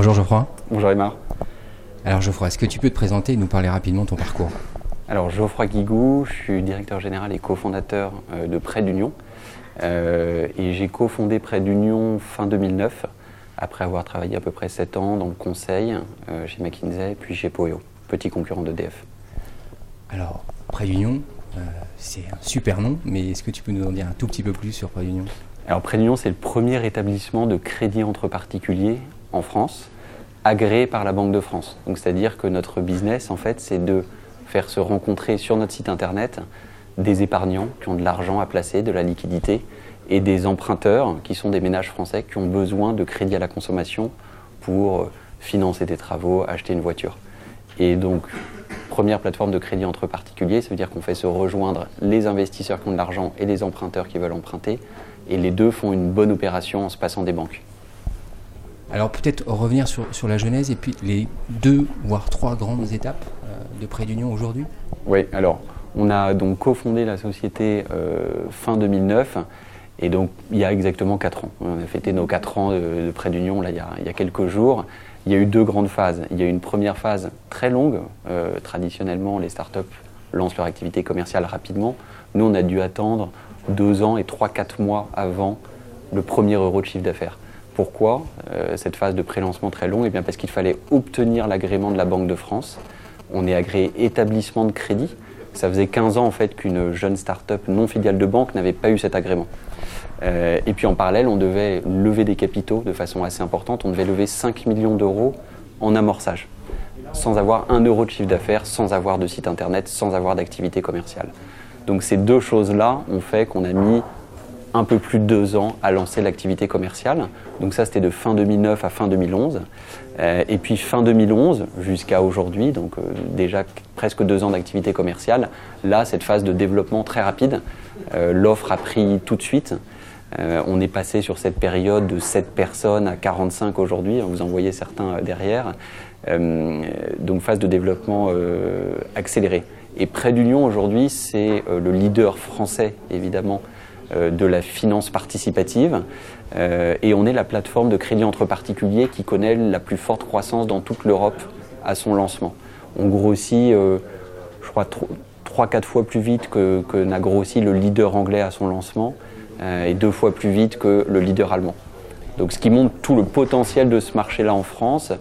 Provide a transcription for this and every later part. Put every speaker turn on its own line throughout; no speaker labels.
Bonjour Geoffroy.
Bonjour Aymar.
Alors Geoffroy, est-ce que tu peux te présenter et nous parler rapidement de ton parcours?
Alors Geoffroy Guigou, je suis directeur général et cofondateur de Prêt d'Union. Et j'ai cofondé Prêt d'Union fin 2009, après avoir travaillé à peu près 7 ans dans le conseil chez McKinsey, puis chez Poweo, petit concurrent d'EDF.
Alors, Prêt d'Union, c'est un super nom, mais est-ce que tu peux nous en dire un tout petit peu plus sur Prêt d'Union?
Alors Prêt d'Union, c'est le premier établissement de crédit entre particuliers en France, agréé par la Banque de France. Donc c'est-à-dire que notre business, en fait, c'est de faire se rencontrer sur notre site internet des épargnants qui ont de l'argent à placer, de la liquidité, et des emprunteurs qui sont des ménages français qui ont besoin de crédit à la consommation pour financer des travaux, acheter une voiture. Et donc, première plateforme de crédit entre particuliers, ça veut dire qu'on fait se rejoindre les investisseurs qui ont de l'argent et les emprunteurs qui veulent emprunter, et les deux font une bonne opération en se passant des banques.
Alors peut-être revenir sur la genèse et puis les 2 voire 3 grandes étapes de Prêt d'Union aujourd'hui.
Oui, alors on a donc cofondé la société fin 2009 et donc il y a exactement 4 ans. On a fêté nos 4 ans de Prêt d'Union là, il y a quelques jours. Il y a eu 2 grandes phases. Il y a eu une première phase très longue. Traditionnellement, les startups lancent leur activité commerciale rapidement. Nous, on a dû attendre 2 ans et 3-4 mois avant le premier euro de chiffre d'affaires. Pourquoi cette phase de pré-lancement très longue? Eh bien parce qu'il fallait obtenir l'agrément de la Banque de France. On est agréé établissement de crédit. Ça faisait 15 ans en fait qu'une jeune start-up non filiale de banque n'avait pas eu cet agrément. Et puis en parallèle, on devait lever des capitaux de façon assez importante. On devait lever 5 millions d'euros en amorçage, sans avoir 1 euro de chiffre d'affaires, sans avoir de site internet, sans avoir d'activité commerciale. Donc ces 2 choses-là ont fait qu'on a mis un peu plus de 2 ans à lancer l'activité commerciale. Donc ça, c'était de fin 2009 à fin 2011. Et puis fin 2011 jusqu'à aujourd'hui, donc déjà presque 2 ans d'activité commerciale. Là, cette phase de développement très rapide, l'offre a pris tout de suite. On est passé sur cette période de 7 personnes à 45 aujourd'hui. Vous en voyez certains derrière. Donc phase de développement accélérée. Et Prêt d'Union aujourd'hui, c'est le leader français, évidemment, de la finance participative et on est la plateforme de crédit entre particuliers qui connaît la plus forte croissance dans toute l'Europe à son lancement. On grossit, je crois, 3-4 fois plus vite que n'a grossi le leader anglais à son lancement et 2 fois plus vite que le leader allemand. Donc ce qui montre tout le potentiel de ce marché-là en France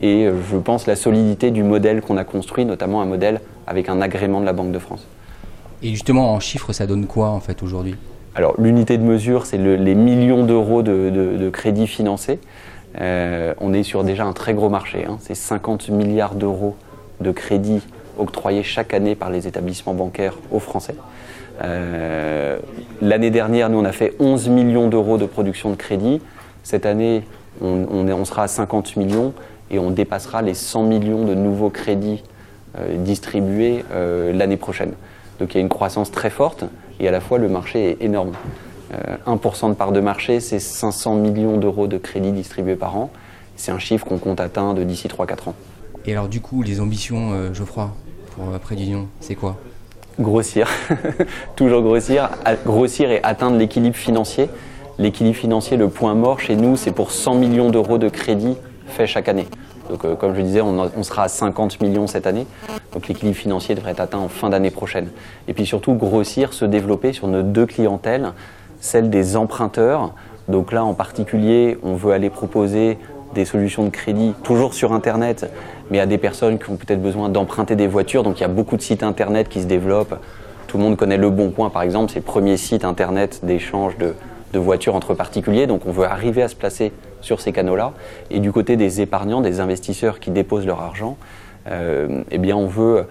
et je pense la solidité du modèle qu'on a construit, notamment un modèle avec un agrément de la Banque de France.
Et justement en chiffres, ça donne quoi en fait aujourd'hui?
Alors l'unité de mesure, c'est les millions d'euros de crédits financés. On est sur déjà un très gros marché. C'est 50 milliards d'euros de crédits octroyés chaque année par les établissements bancaires aux Français. L'année dernière, nous, on a fait 11 millions d'euros de production de crédit. Cette année, on sera à 50 millions et on dépassera les 100 millions de nouveaux crédits distribués l'année prochaine. Donc il y a une croissance très forte et à la fois le marché est énorme. 1% de part de marché, c'est 500 millions d'euros de crédits distribués par an. C'est un chiffre qu'on compte atteindre d'ici 3-4 ans.
Et alors du coup, les ambitions, Geoffroy, pour Prêt d'Union, c'est quoi?
Grossir, toujours grossir et atteindre l'équilibre financier. L'équilibre financier, le point mort chez nous, c'est pour 100 millions d'euros de crédits faits chaque année. Donc comme je disais, on sera à 50 millions cette année. Donc l'équilibre financier devrait être atteint en fin d'année prochaine. Et puis surtout grossir, se développer sur nos 2 clientèles, celle des emprunteurs. Donc là en particulier, on veut aller proposer des solutions de crédit, toujours sur Internet, mais à des personnes qui ont peut-être besoin d'emprunter des voitures. Donc il y a beaucoup de sites Internet qui se développent. Tout le monde connaît Le Bon Coin par exemple, c'est le premier site Internet d'échange de voitures entre particuliers. Donc on veut arriver à se placer sur ces canaux-là. Et du côté des épargnants, des investisseurs qui déposent leur argent, eh bien on veut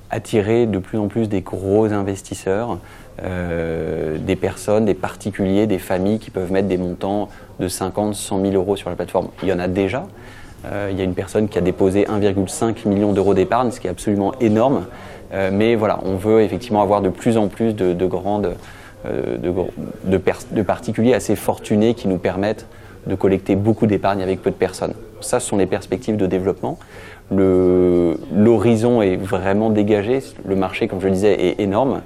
attirer de plus en plus des gros investisseurs, des personnes, des particuliers, des familles qui peuvent mettre des montants de 50, 100 000 euros sur la plateforme. Il y en a déjà. Il y a une personne qui a déposé 1,5 million d'euros d'épargne, ce qui est absolument énorme. Mais voilà, on veut effectivement avoir de plus en plus de particuliers assez fortunés qui nous permettent de collecter beaucoup d'épargne avec peu de personnes. Ça, ce sont les perspectives de développement. L'horizon est vraiment dégagé. Le marché, comme je le disais, est énorme.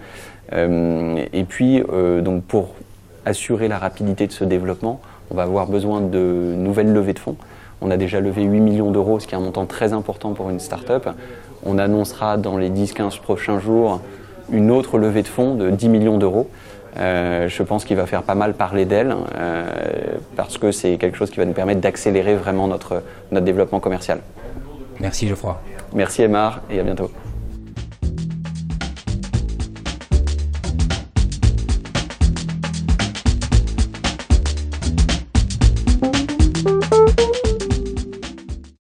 Et puis, donc pour assurer la rapidité de ce développement, on va avoir besoin de nouvelles levées de fonds. On a déjà levé 8 millions d'euros, ce qui est un montant très important pour une start-up. On annoncera dans les 10-15 prochains jours une autre levée de fonds de 10 millions d'euros. Je pense qu'il va faire pas mal parler d'elle parce que c'est quelque chose qui va nous permettre d'accélérer vraiment notre développement commercial.
Merci Geoffroy.
Merci Aymar et à bientôt.